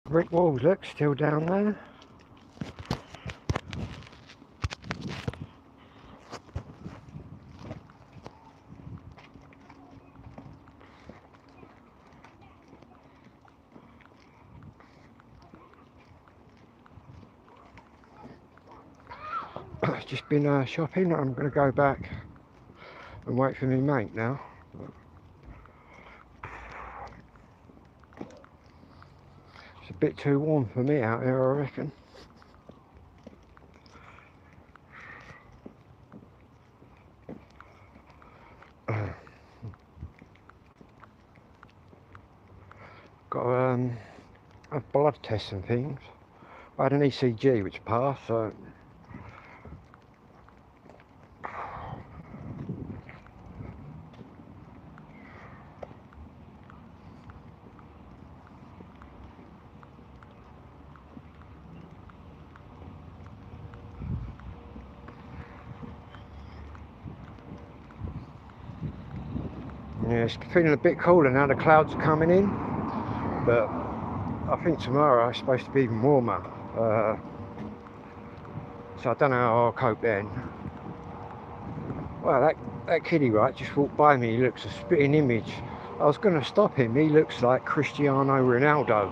Brick walls, look, still down there. Just been shopping. I'm going to go back and wait for my mate now. It's a bit too warm for me out here, I reckon. Got a blood test and things. I had an ECG which passed, so yeah, it's feeling a bit cooler now. The clouds are coming in, but I think tomorrow it's supposed to be even warmer. So I don't know how I'll cope then. Well, that kiddie, right, just walked by me. He looks a spitting image. I was going to stop him. He looks like Cristiano Ronaldo.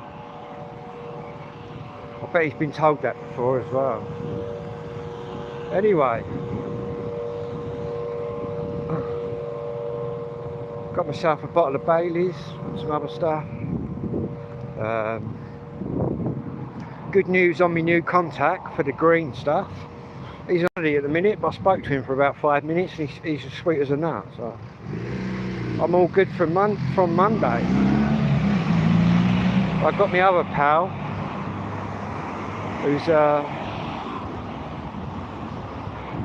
I bet he's been told that before as well. Anyway, got myself a bottle of Baileys and some other stuff. Good news on my new contact for the green stuff. He's on holiday at the minute, but I spoke to him for about 5 minutes and he's as sweet as a nut. So I'm all good from Monday. I've got my other pal who's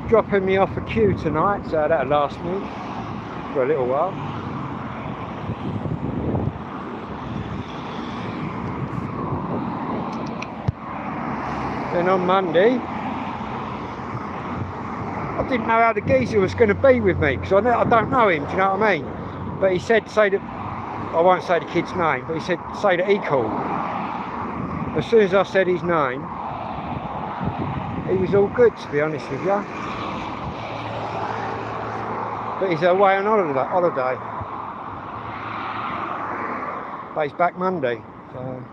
dropping me off a queue tonight, so that'll last me for a little while. Then on Monday, I didn't know how the geezer was going to be with me, because I don't know him, do you know what I mean? But he said, say that, I won't say the kid's name, but he said, say that he called. As soon as I said his name, he was all good, to be honest with you. But he's away on holiday. But he's back Monday, so.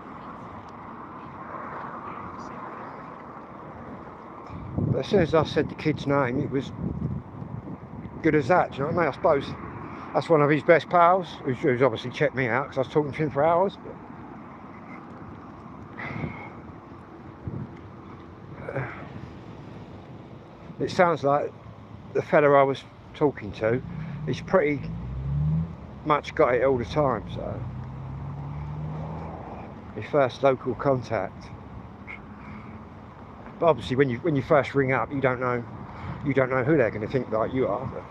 But as soon as I said the kid's name, it was good as that, do you know what I mean? I suppose that's one of his best pals, who's obviously checked me out, because I was talking to him for hours. But it sounds like the fella I was talking to, he's pretty much got it all the time, so. His first local contact. But obviously when you first ring up, you don't know who they're going to think like you are. But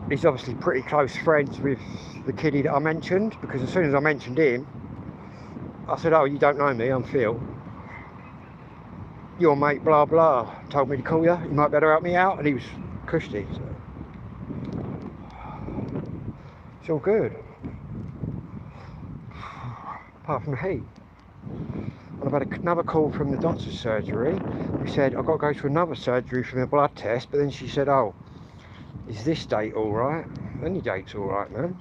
he's obviously pretty close friends with the kiddie that I mentioned, because as soon as I mentioned him, I said, oh, you don't know me, I'm Phil. Your mate blah blah told me to call you, you might better help me out, and he was cushy, so it's all good. Apart from the heat. And I've had another call from the doctor's surgery who said I've got to go to another surgery for my blood test, but then she said, oh, is this date alright? Any date's alright, man.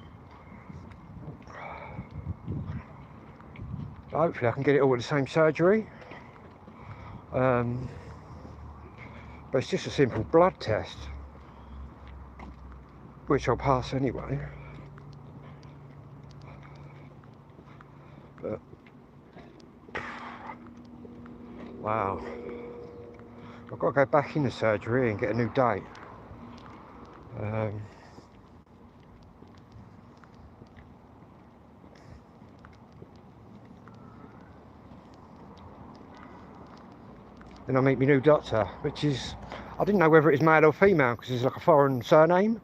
So hopefully I can get it all at the same surgery. But it's just a simple blood test, which I'll pass anyway. But wow, I've got to go back in the surgery and get a new date. Then I'll meet my new doctor, which is, I didn't know whether it's male or female because it's like a foreign surname,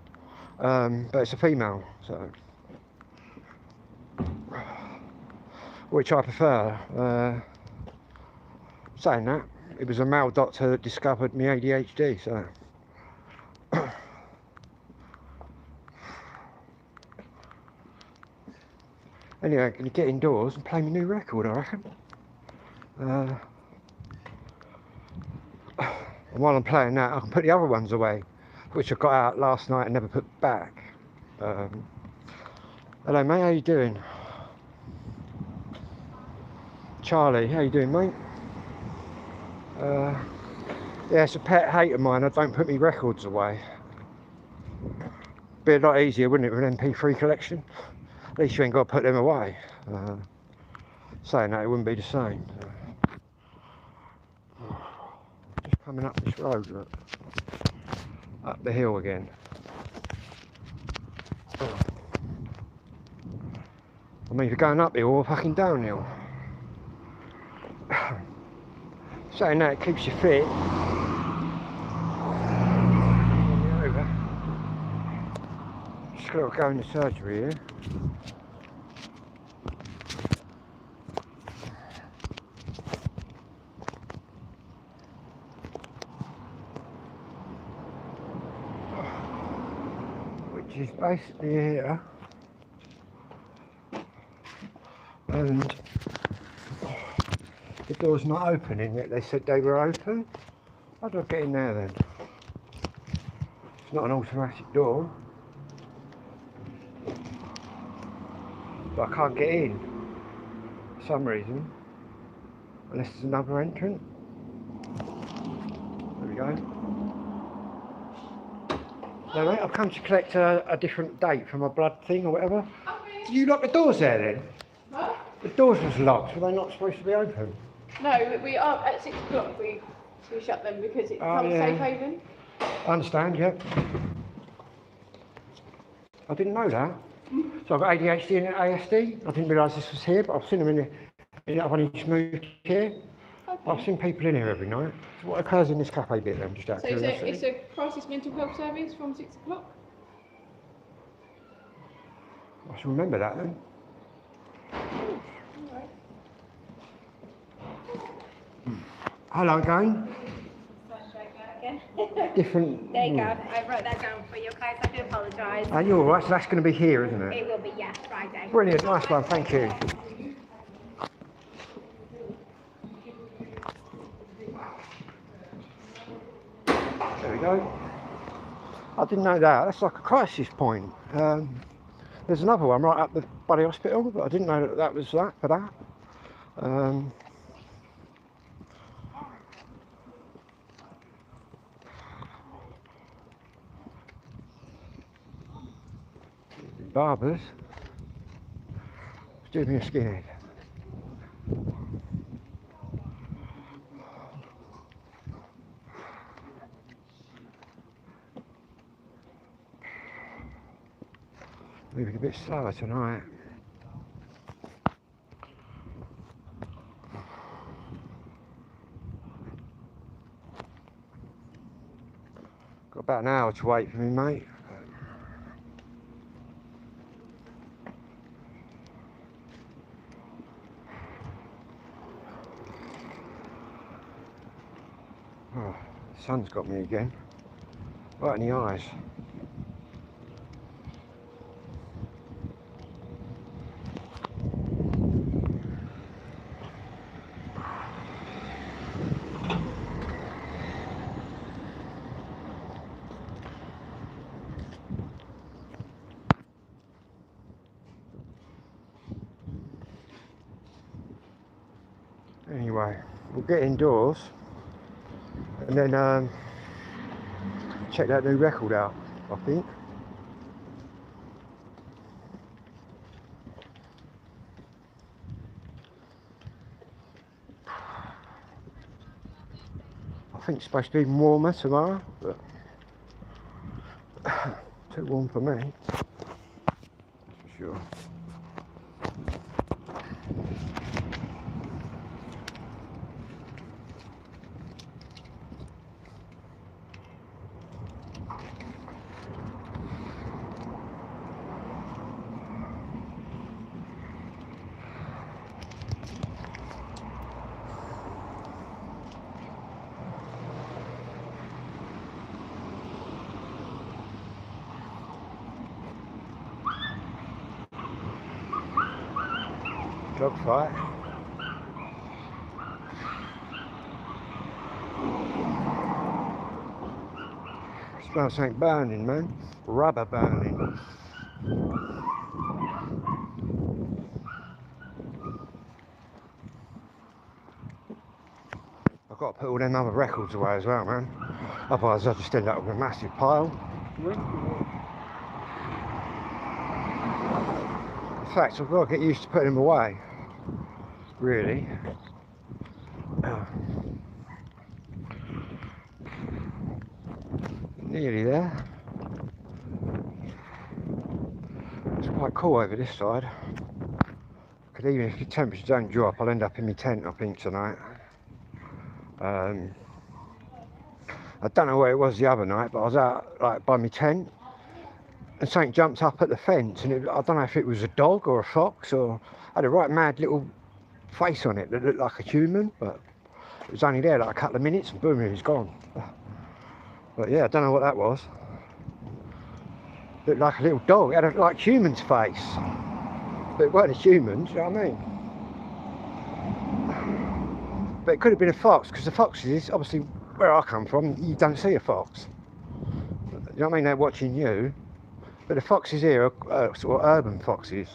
but it's a female, so which I prefer. Saying that, it was a male doctor that discovered my ADHD, so Anyway, I'm going to get indoors and play my new record, I reckon. And while I'm playing that, I can put the other ones away, which I got out last night and never put back. Hello mate, how you doing? Charlie, how you doing mate? Yeah, it's a pet hate of mine, I don't put my records away. Be a lot easier, wouldn't it, with an MP3 collection? At least you ain't got to put them away. Saying that, it wouldn't be the same. Just coming up this road, look. Up the hill again. I'm either going uphill or fucking downhill. Saying that, it keeps you fit. Over. Just got to go into surgery here. Which is basically here. And the door's not opening yet. They said they were open. How do I get in there then? It's not an automatic door. But I can't get in for some reason. Unless there's another entrance. There we go. No mate, I've come to collect a different date for my blood thing or whatever. Okay. Did you lock the doors there then? What? The doors was locked, were they not supposed to be open? No, we are at 6 o'clock. We shut them because it becomes safe haven. I understand, yeah. I didn't know that. So I've got ADHD and ASD. I didn't realise this was here, but I've seen them I've only just moved here. Okay. I've seen people in here every night. So what occurs in this cafe bit then, just out of curiosity? It's a crisis mental health service from 6 o'clock. I shall remember that then. Alright. Hello again. Different. There you go. I wrote that down for you guys. I do apologise. Are you alright? So that's going to be here, isn't it? It will be, yeah, Friday. Brilliant, nice one, thank you. There we go. I didn't know that. That's like a crisis point. There's another one right up the Buddy Hospital, but I didn't know that was that for that. Barbers. Do me a skinhead. Moving a bit slower tonight. Got about an hour to wait for me, mate. Oh, the sun's got me again. Right in the eyes. Anyway, we'll get indoors and then check that new record out, I think. I think it's supposed to be warmer tomorrow, but too warm for me, that's for sure. Dog fight. Smells something burning, man. Rubber burning. I've got to put all them other records away as well, man. Otherwise I'll just end up with a massive pile. In fact, I've got to get used to putting them away. Really. Nearly there. It's quite cool over this side. Even if the temperatures don't drop, I'll end up in my tent, I think, tonight. I don't know where it was the other night, but I was out like by my tent and something jumped up at the fence, and I don't know if it was a dog or a fox, or had a right mad little face on it that looked like a human, but it was only there like a couple of minutes and boom, it was gone. But yeah, I don't know what that was. Looked like a little dog. It had a like human's face, but it weren't a human, do you know what I mean? But it could have been a fox, because the foxes, obviously where I come from, you don't see a fox. You know what I mean? They're watching you. But the foxes here are sort of urban foxes.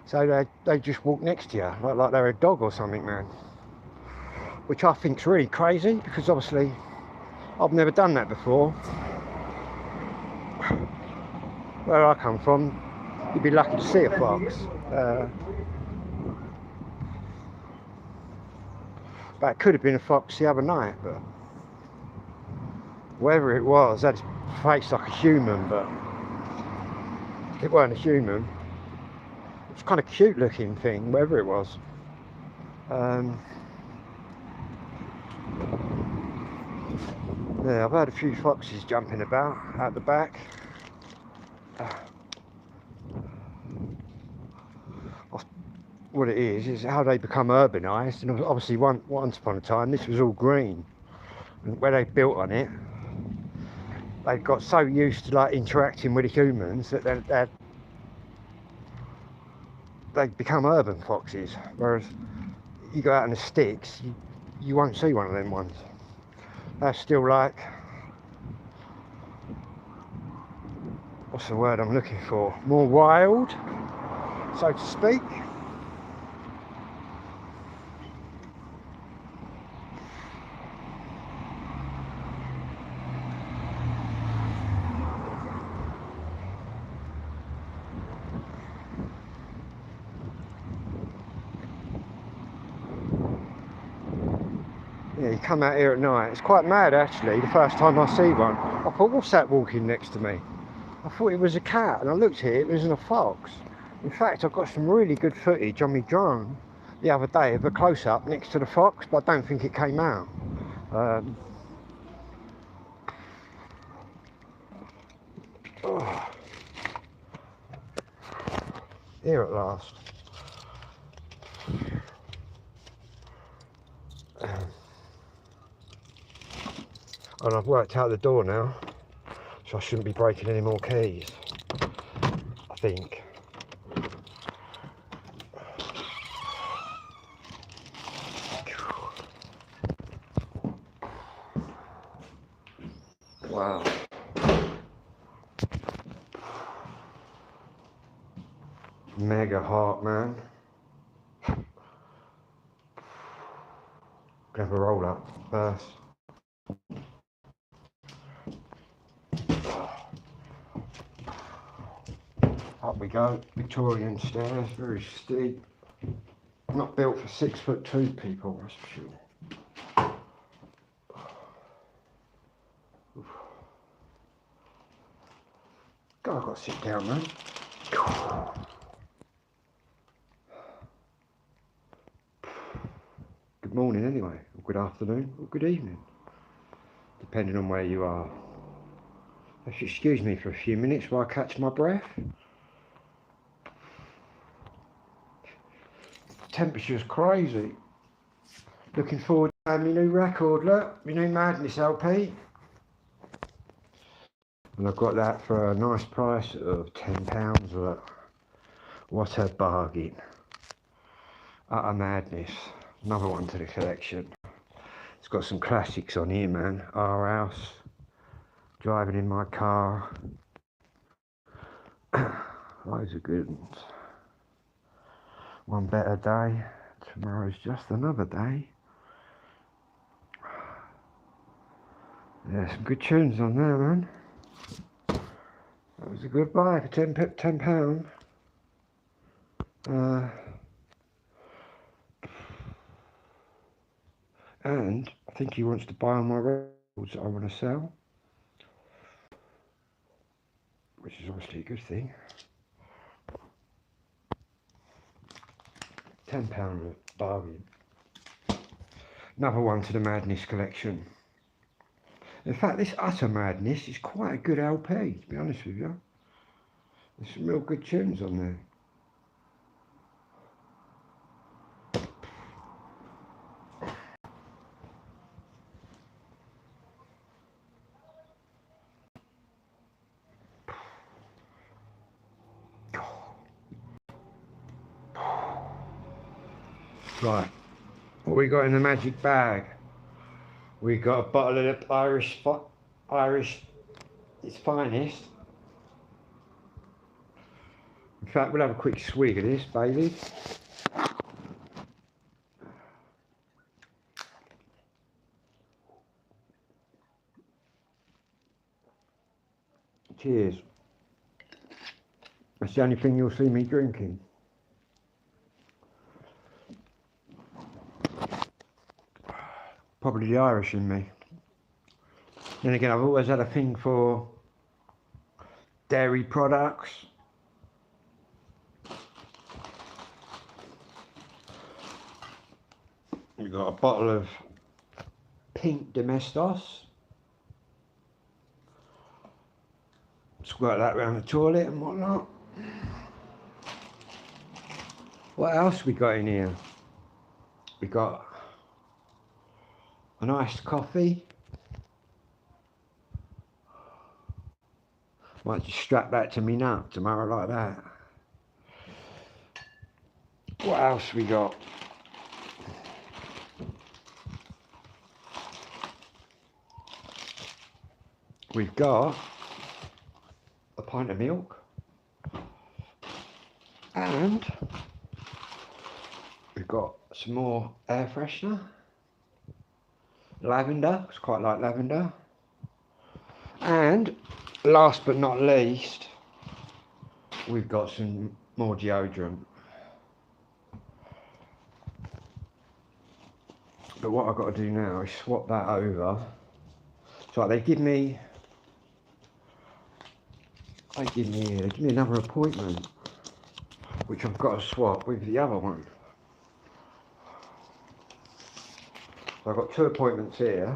So they just walk next to you, like they're a dog or something, man. Which I think's really crazy, because obviously I've never done that before. Where I come from, you'd be lucky to see a fox. But it could have been a fox the other night, but whatever it was, that face like a human, but it weren't a human. It's kind of cute looking thing, whatever it was. Yeah, I've heard a few foxes jumping about out the back. What it is how they become urbanised, and obviously once upon a time this was all green, and where they built on it, they got so used to like interacting with the humans that they become urban foxes, whereas you go out in the sticks, you won't see one of them ones. That's still like, what's the word I'm looking for, more wild, so to speak. Yeah, you come out here at night, it's quite mad actually. The first time I see one, I thought, what's that walking next to me? I thought it was a cat, and I looked here, it wasn't a fox. In fact, I got some really good footage on my drone the other day of a close-up next to the fox, but I don't think it came out. Here at last. And I've worked out the door now, so I shouldn't be breaking any more keys, I think. Wow. Mega hot, man. Gonna have a roll up first. Up we go, Victorian stairs, very steep. Not built for 6'2" people, that's for sure. God, I've got to sit down, man. Good morning anyway, or good afternoon, or good evening, depending on where you are. If you excuse me for a few minutes while I catch my breath. Temperature's crazy. Looking forward to having my new record, look, my new Madness LP. And I've got that for a nice price of £10, look. What a bargain. Utter Madness. Another one to the collection. It's got some classics on here, man. Our House, Driving in My Car. Those are good ones. One Better Day. Tomorrow's Just Another Day. Yeah, some good tunes on there, man. That was a good buy for £10. And I think he wants to buy all my records that I want to sell, which is obviously a good thing. £10 bargain. Another one to the Madness collection. In fact, this Utter Madness is quite a good LP, to be honest with you. There's some real good tunes on there. Right, what we got in the magic bag? We got a bottle of Irish, its finest. In fact, we'll have a quick swig of this, baby. Cheers. That's the only thing you'll see me drinking. Probably the Irish in me. Then again, I've always had a thing for dairy products. We've got a bottle of pink Domestos. Squirt that around the toilet and whatnot. What else we got in here? We got an iced coffee. Might just strap that to me nut tomorrow like that. What else we got? We've got a pint of milk. And we've got some more air freshener. Lavender, it's quite like lavender. And last but not least, we've got some more deodorant. But what I've got to do now is swap that over. So they give me another appointment, which I've got to swap with the other one. So I've got 2 appointments here,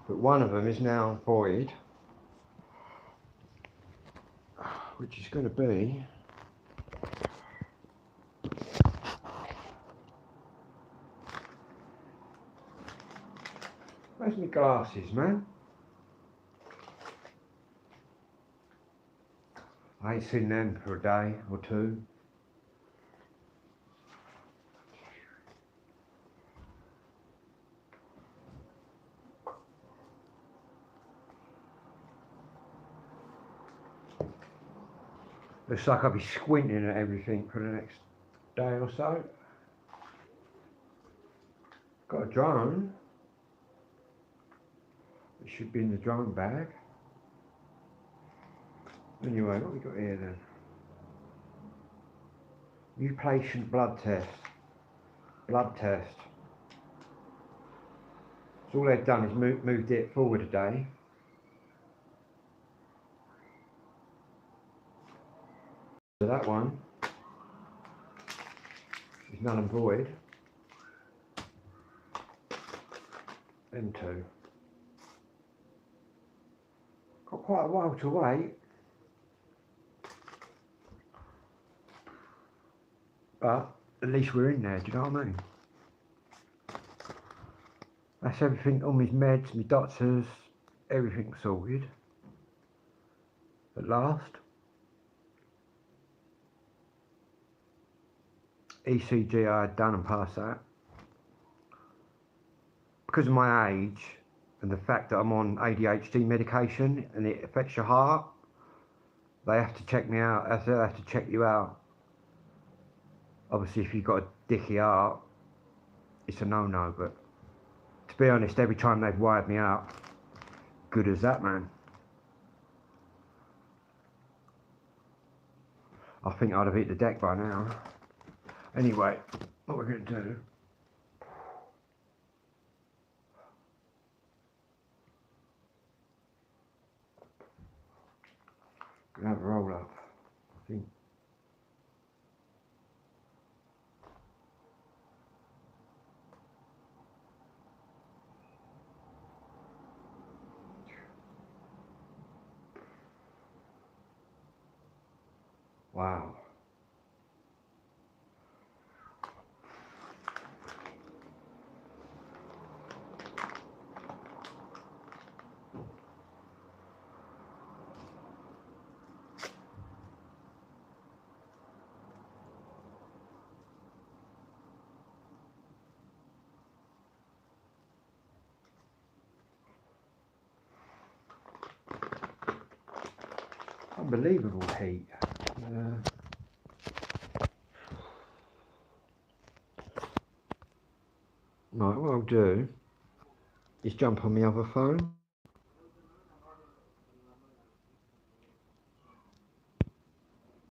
but one of them is now void, which is going to be where's my glasses, man? I ain't seen them for a day or two. Looks like I'll be squinting at everything for the next day or so. Got a drone. It should be in the drone bag. Anyway, what we got here then? New patient blood test. Blood test. So all they've done is moved it forward a day. So that one is null and void. Them two. Got quite a while to wait. But at least we're in there, do you know what I mean? That's everything, all my meds, my doctors, everything sorted. At last. ECG I had done and passed that. Because of my age and the fact that I'm on ADHD medication and it affects your heart, they have to check me out. They have to check you out. Obviously, if you've got a dicky heart, it's a no-no, but to be honest, every time they've wired me out, good as that, man. I think I'd have hit the deck by now. Anyway, what we're going to do... Gonna have a roll up, I think. Wow. Unbelievable heat. Right, what I'll do is jump on my other phone.